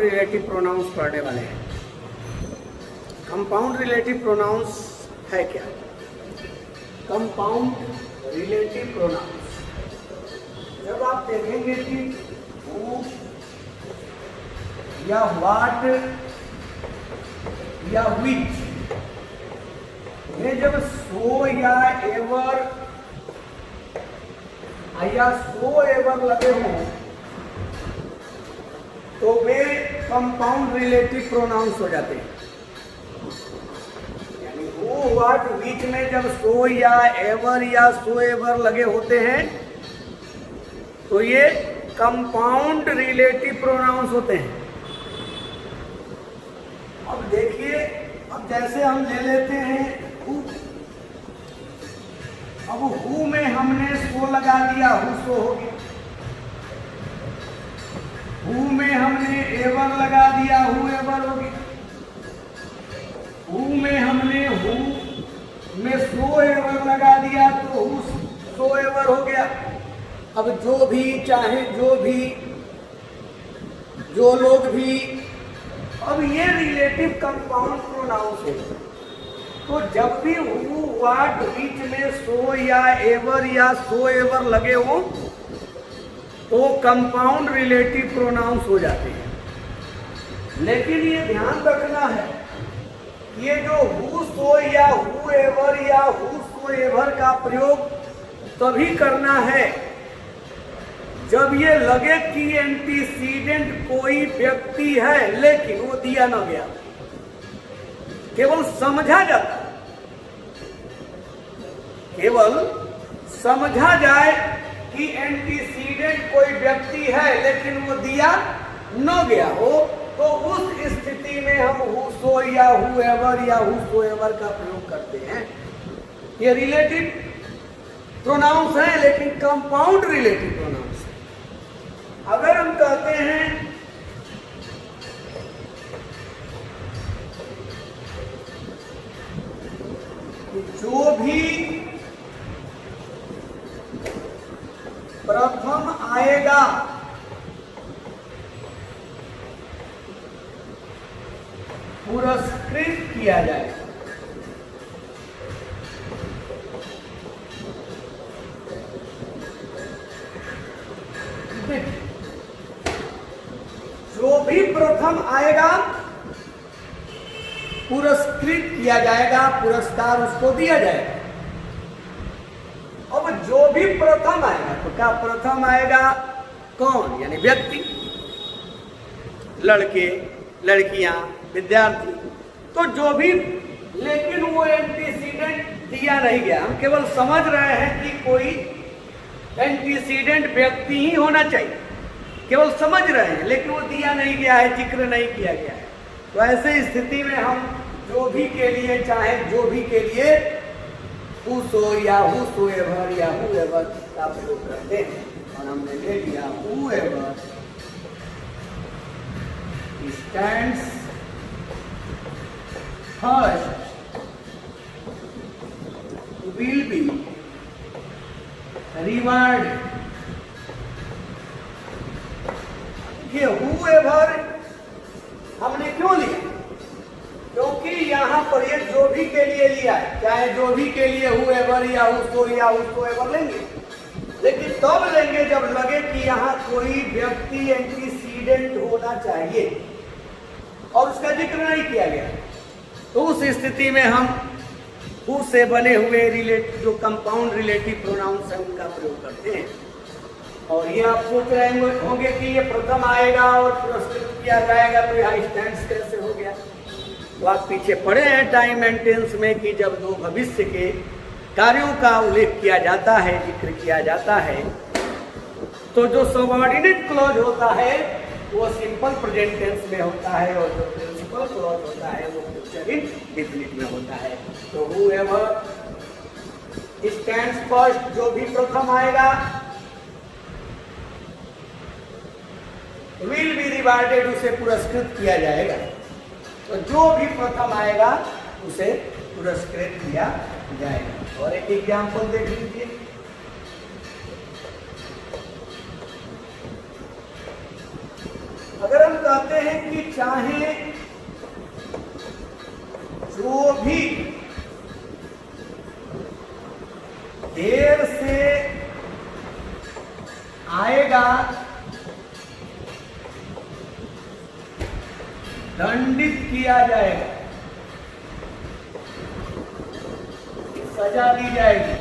Relative pronouns पढ़ने वाले हैं। कंपाउंड रिलेटिव प्रोनाउंस है क्या? कंपाउंड रिलेटिव प्रोनाउंस जब आप देखेंगे कि हु या व्हाट या विच, ये जब सो या एवर या सो एवर लगे हों तो वे कंपाउंड रिलेटिव प्रोनाउंस हो जाते हैं। यानी हु व्हाट विच में जब सो या सो एवर लगे होते हैं तो ये कंपाउंड रिलेटिव प्रोनाउंस होते हैं। अब देखिए, अब जैसे हम ले लेते हैं हु, अब हु में हमने सो लगा दिया, हु सो हो गया। हु में हमने एवर लगा दिया, हु एवर हो गया। हु में हमने हु में सो एवर लगा दिया तो हु सो एवर हो गया। अब जो भी चाहे, जो लोग भी, अब ये रिलेटिव कंपाउंड प्रोनाउंस है। तो जब भी हु व्हाट विच में सो या सो एवर लगे हो तो कंपाउंड रिलेटिव प्रोनाउंस हो जाते हैं। लेकिन ये ध्यान रखना है, ये जो हु सो या हु सो एवर का प्रयोग तभी करना है जब ये लगे कि एंटीसीडेंट कोई व्यक्ति है लेकिन वो दिया ना गया, केवल समझा जाता, केवल समझा जाए कि एंटीसीडेंट कोई व्यक्ति है लेकिन वो दिया न गया हो, तो उस स्थिति में हम हु सो या हु सो एवर का प्रयोग करते हैं। ये रिलेटिव प्रोनाउंस है लेकिन कंपाउंड रिलेटिव प्रोनाउंस। अगर हम कहते हैं जो भी प्रथम आएगा पुरस्कृत किया जाएगा। जो भी प्रथम आएगा पुरस्कृत किया जाएगा, पुरस्कार उसको दिया जाएगा। अब जो भी प्रथम आएगा, तो क्या प्रथम आएगा कौन? यानी व्यक्ति, लड़के, लड़कियां, विद्यार्थी, तो जो भी, लेकिन वो एंटीसीडेंट दिया नहीं गया। हम केवल समझ रहे हैं कि कोई एंटीसीडेंट व्यक्ति ही होना चाहिए, केवल समझ रहे हैं, लेकिन वो दिया नहीं गया है, जिक्र नहीं किया गया है। तो ऐसे स्थिति में हम जो भी के लिए, चाहे जो भी के लिए हु सो या हु सो एवर का प्रयोग करते हैं। और हमने ले लिया who ever stands first will be rewarded. ये हु एवर हमने क्यों लिया? क्योंकि यहाँ पर ये जो भी के लिए लिया है, चाहे जो भी के लिए हु एवर या हु सो एवर लेंगे, लेकिन तब लेंगे जब लगे कि यहाँ कोई व्यक्ति एंटीसीडेंट होना चाहिए और उसका जिक्र नहीं किया गया, तो उस स्थिति में हम हु से बने हुए जो कंपाउंड रिलेटिव प्रोनाउंस है उनका प्रयोग करते हैं। और ये आप सोच रहे होंगे कि ये प्रथम आएगा और पुरस्कृत किया जाएगा, तो यहाँ स्टैंड्स कैसे हो गया? तो आप पीछे पढ़े हैं टाइम एंड टेंस में कि जब दो भविष्य के कार्यों का उल्लेख किया जाता है, जिक्र किया जाता है, तो जो सबऑर्डिनेट क्लॉज होता है वो सिंपल प्रेजेंट टेंस में होता है और जो प्रिंसिपल क्लॉज होता है वो फ्यूचर इंडेफिनिट में होता है। तो हूएवर स्टैंड्स फर्स्ट, जो भी प्रथम आएगा, विल बी रिवार्डेड, उसे पुरस्कृत किया जाएगा। तो जो भी प्रथम आएगा उसे पुरस्कृत किया जाएगा। और एक एग्जाम्पल देख लीजिए, अगर हम कहते हैं कि चाहे जो भी देर से आएगा दंडित किया जाएगा, सजा दी जाएगी।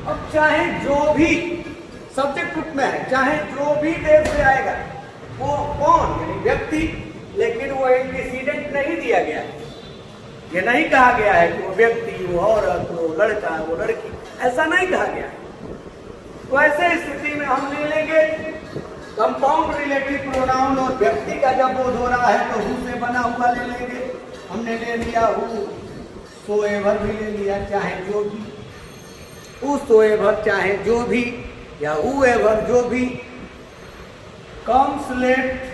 अब चाहे जो भी सब्जेक्ट रूप में है, चाहे जो भी देर से आएगा, वो कौन यानी व्यक्ति, लेकिन वो एंटीसीडेंट नहीं दिया गया है। ये नहीं कहा गया है कि वो व्यक्ति, वो औरत, वो लड़का, वो लड़की, ऐसा नहीं कहा गया है। तो ऐसे स्थिति में हम ले लेंगे कंपाउंड रिलेटिव प्रोनाउन, और व्यक्ति का जब बोध हो रहा है तो हु से बना हुआ ले लेंगे। हमने ले लिया हु, सोएवर भी ले लिया, चाहे जो भी, हु सोएवर चाहे जो भी, या हुएवर जो भी, कम्स लेट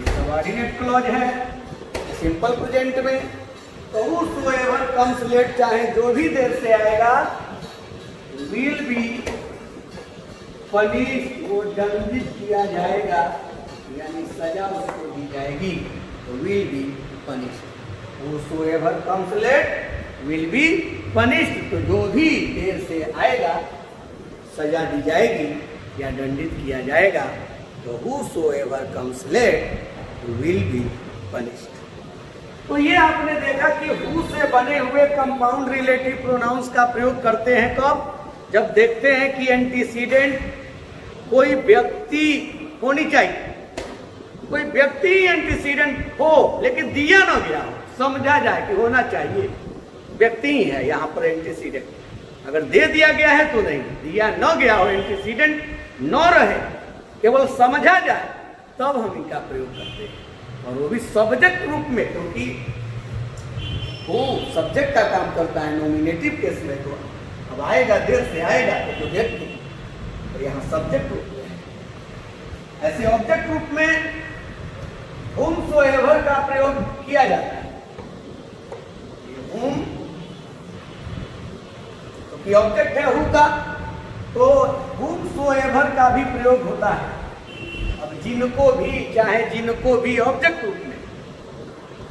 सबऑर्डिनेट क्लॉज है सिंपल प्रेजेंट में, तो हु सोएवर कम्स लेट चाहे जो भी देर से आएगा, विल बी पनिश, वो दंडित किया जाएगा, यानी सजा उसको दी जाएगी। तो will be punish, whosoever comes late will be punished, तो जो भी देर से आएगा सजा दी जाएगी या दंडित किया जाएगा। तो whosoever comes late will be punished। तो ये आपने देखा कि who से बने हुए कंपाउंड रिलेटिव प्रोनाउंस का प्रयोग करते हैं कब? जब देखते हैं कि एंटीसीडेंट कोई व्यक्ति होनी चाहिए, कोई व्यक्ति ही एंटीसीडेंट हो लेकिन दिया ना गया हो, समझा जाए कि होना चाहिए व्यक्ति ही है यहाँ पर एंटीसीडेंट। अगर दे दिया गया है तो नहीं, दिया न गया हो, एंटीसीडेंट न रहे, केवल समझा जाए, तब हम इनका प्रयोग करते हैं, और वो भी सब्जेक्ट रूप में, क्योंकि वो सब्जेक्ट का काम करता है। नॉमिनेटिव केस में तो अब आएगा, देर से आएगा तो व्यक्ति, तो यहाँ सब्जेक्ट रूप में। ऐसे ऑब्जेक्ट रूप में whomsoever का प्रयोग किया जाता है। whom क्योंकि ऑब्जेक्ट है who का, तो whomsoever का भी प्रयोग होता है। अब जिनको भी, चाहे जिनको भी, ऑब्जेक्ट रूप में।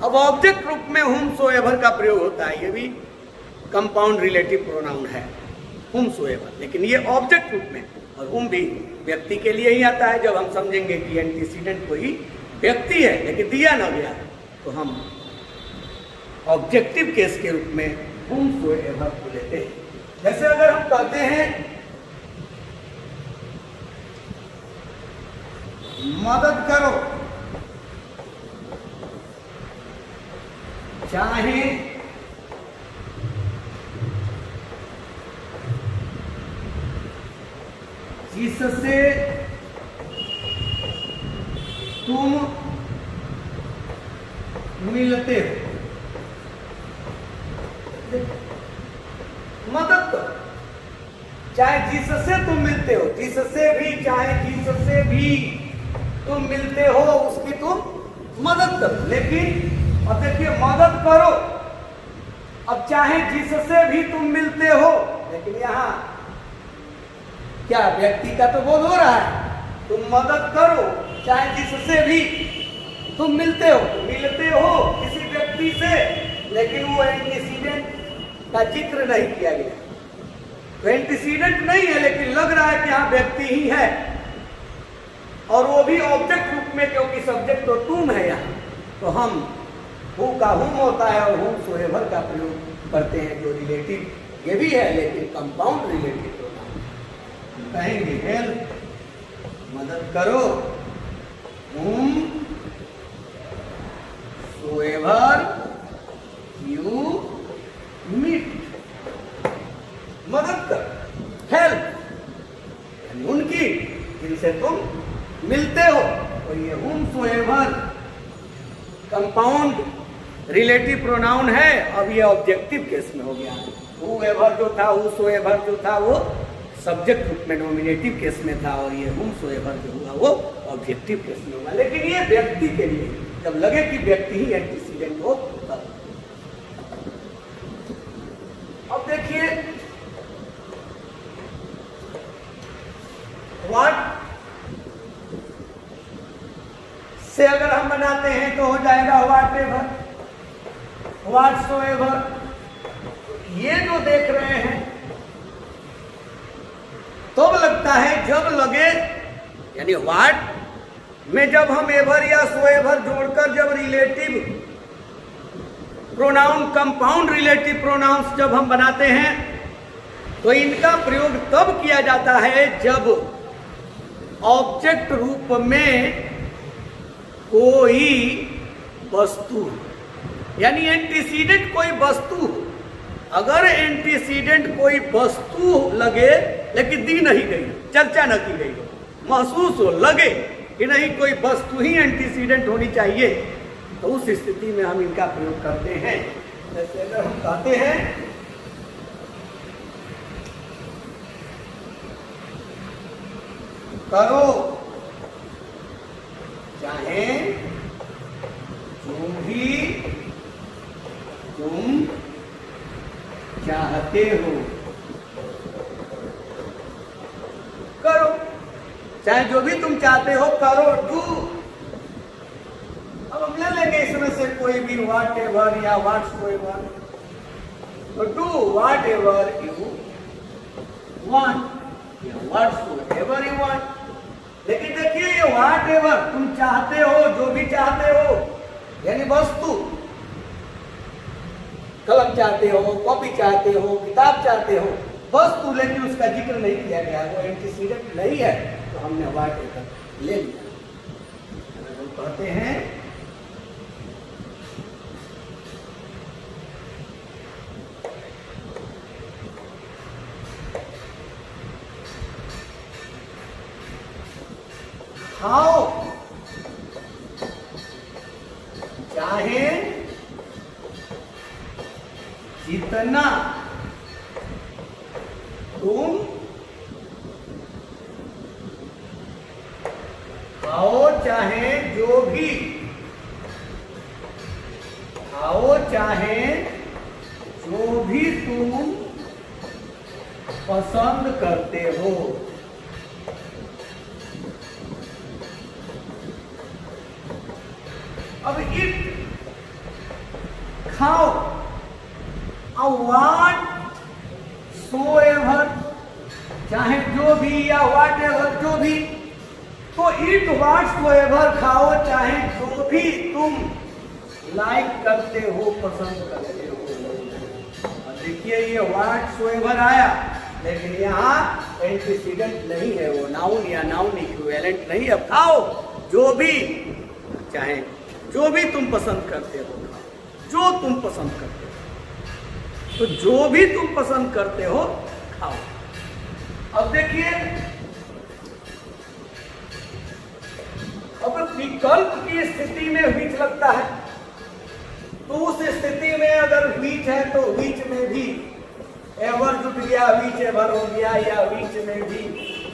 अब ऑब्जेक्ट रूप में whomsoever का प्रयोग होता है, ये भी कंपाउंड रिलेटिव प्रोनाउन है whomsoever, लेकिन ये ऑब्जेक्ट रूप में। और whom भी व्यक्ति के लिए ही आता है। जब हम समझेंगे कि एंटीसीडेंट कोई व्यक्ति है लेकिन दिया ना गया, तो हम ऑब्जेक्टिव केस के रूप में whomsoever को लेते हैं। जैसे अगर हम कहते हैं मदद करो, चाहे जिससे तुम मिलते हो, मदद करो, चाहे जिससे तुम मिलते हो, जिससे भी, चाहे जिससे भी तुम मिलते हो उसकी तुम मदद करो। लेकिन अब देखिए, मदद करो, अब चाहे जिससे भी तुम मिलते हो, लेकिन यहाँ क्या व्यक्ति का तो बोध हो रहा है, तुम मदद करो चाहे जिससे भी तुम मिलते हो, किसी व्यक्ति से, लेकिन वो एंटीसीडेंट का जिक्र नहीं किया गया। तो एंटीसीडेंट नहीं है लेकिन लग रहा है कि हाँ व्यक्ति ही है, और वो भी ऑब्जेक्ट रूप में, क्योंकि सब्जेक्ट तो तुम है यहाँ। तो हम हु का हुम होता है और whomsoever का प्रयोग करते हैं, जो रिलेटिव ये भी है लेकिन कंपाउंड रिलेटिव होता है। कहेंगे हेल्प, मदद करो, whomsoever you meet, मदद कर, हेल्प यानी उनकी जिनसे तुम मिलते हो। तो ये whomsoever कंपाउंड रिलेटिव प्रोनाउन है। अब ये ऑब्जेक्टिव केस में हो गया। whoever जो था, whosoever जो था, वो सब्जेक्ट रूप में नॉमिनेटिव केस में था, और ये whomsoever जो हुआ वो ऑब्जेक्टिव केस में होगा। लेकिन ये व्यक्ति के लिए, जब लगे कि व्यक्ति ही एंटीसीडेंट हो तब। अब देखिए, से अगर हम बनाते हैं तो हो जाएगा व्हाटएवर, व्हाटसोएवर। ये जो देख रहे हैं तब लगता है जब लगे, यानी व्हाट में जब हम एवर या सोएवर जोड़कर जब relative pronoun, compound relative pronouns जब हम बनाते हैं तो इनका प्रयोग तब किया जाता है जब ऑब्जेक्ट रूप में कोई वस्तु, यानी एंटीसीडेंट कोई वस्तु। अगर एंटीसीडेंट कोई वस्तु लगे लेकिन दी नहीं गई, चर्चा न की गई, महसूस हो, लगे कि नहीं कोई वस्तु ही एंटीसीडेंट होनी चाहिए, तो उस स्थिति में हम इनका प्रयोग करते हैं। जैसे अगर हम कहते हैं करो चाहे जो भी तुम चाहते हो, करो चाहे जो भी तुम चाहते हो करो, डू। अब हम ले लेंगे इसमें से कोई भी व्हाटएवर या व्हाटसोएवर, तो डू व्हाटएवर यू वांट या व्हाटसोएवर यू वांट। लेकिन देखिए ये व्हाटएवर तुम चाहते हो, जो भी चाहते हो, यानी वस्तु, कलम चाहते हो, कॉपी चाहते हो, किताब चाहते हो, वस्तु, लेकिन उसका जिक्र नहीं किया गया, वो एंटीसीडेंट नहीं है, तो हमने व्हाटएवर ले लिया। हम कहते हैं खाओ चाहे जितना तुम खाओ, चाहे जो भी खाओ, चाहे जो भी तुम पसंद करते हो। अब इट खाओ, व्हाट सोएवर, चाहे जो भी या व्हाटएवर जो भी, तो इट व्हाट सोएवर खाओ, चाहे जो भी तुम लाइक करते हो, पसंद करते हो। देखिए ये व्हाट सोएवर आया, लेकिन यहाँ एंटीसीडेंट नहीं है, वो नाउन या नाउन इक्विवेलेंट नहीं है। खाओ जो भी, चाहे जो भी तुम पसंद करते हो, जो तुम पसंद करते हो, तो जो भी तुम पसंद करते हो खाओ। अब देखिए, अब विकल्प की स्थिति में व्हिच लगता है, तो उस स्थिति में अगर व्हिच है तो व्हिच में भी एवर जुट गया, व्हिच एवर हो गया, या व्हिच में भी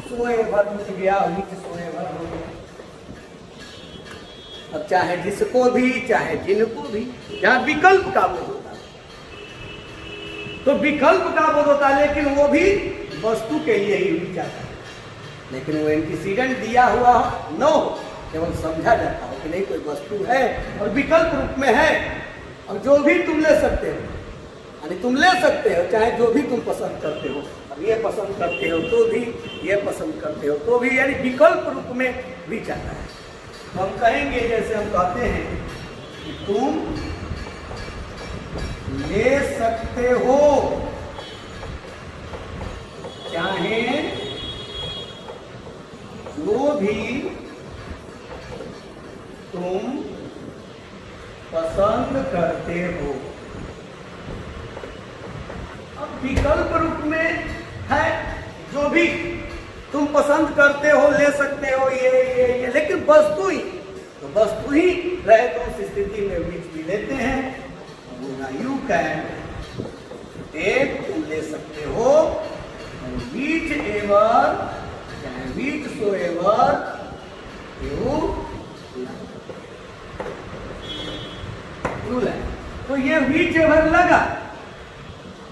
सोएवर जुट गया, व्हिच सोएवर हो गया। अब चाहे जिसको भी, चाहे जिनको भी, जहां विकल्प का बोध होता है, तो विकल्प का बोध होता है, लेकिन वो भी वस्तु के लिए ही भी जाता है, लेकिन वो एंटीसीडेंट दिया हुआ न हो, केवल समझा जाता हो कि नहीं कोई वस्तु है और विकल्प रूप में है, और जो भी तुम ले सकते हो, यानी तुम ले सकते हो चाहे जो भी तुम पसंद करते हो। अब ये पसंद करते हो तो भी, ये पसंद करते हो तो भी, यानी विकल्प रूप में भी जाता है। हम कहेंगे, जैसे हम कहते हैं कि तुम ले सकते हो चाहे जो भी तुम पसंद करते हो। अब विकल्प रूप में है, जो भी तुम पसंद करते हो, ले सकते हो, ये, लेकिन वस्तु ही, तो वस्तु ही रहे तो उस स्थिति में व्हिच भी लेते हैं। यू कैन टेक, तुम ले सकते हो, व्हिच एवर, चाहे व्हिच सोएवर यू लाइक। तो ये व्हिच एवर लगा,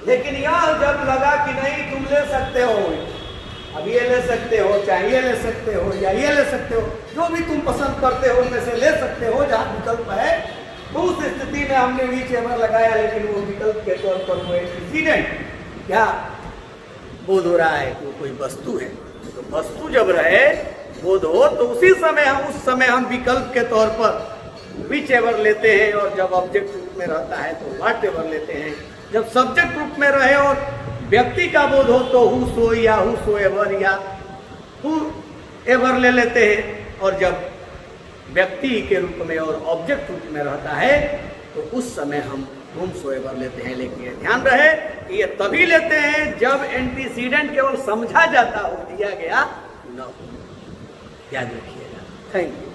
लेकिन यह जब लगा कि नहीं तुम ले सकते हो, अब ये ले सकते हो, चाहे ये ले सकते हो या ये ले सकते हो, जो भी तुम पसंद करते हो उनमें से ले सकते हो जहाँ विकल्प है। तो उस स्थिति में हमने विच एवर लगाया, लेकिन वो विकल्प के तौर पर वो एंटीसीडेंट क्या बोध हो रहा है कि वो कोई वस्तु है। तो वस्तु जब रहे बोध हो तो उसी समय उस समय हम विकल्प के तौर पर विच एवर लेते हैं, और जब ऑब्जेक्ट रूप में रहता है तो व्हाट एवर लेते हैं। जब सब्जेक्ट रूप में रहे और व्यक्ति का बोध हो तो हु सो या हु सो एवर या हु एवर ले लेते हैं, और जब व्यक्ति के रूप में और ऑब्जेक्ट रूप में रहता है तो उस समय हम हुम सो एवर लेते हैं। लेकिन ये ध्यान रहे कि ये तभी लेते हैं जब एंटीसीडेंट केवल समझा जाता हो, दिया गया न हो। याद रखिएगा। Thank you.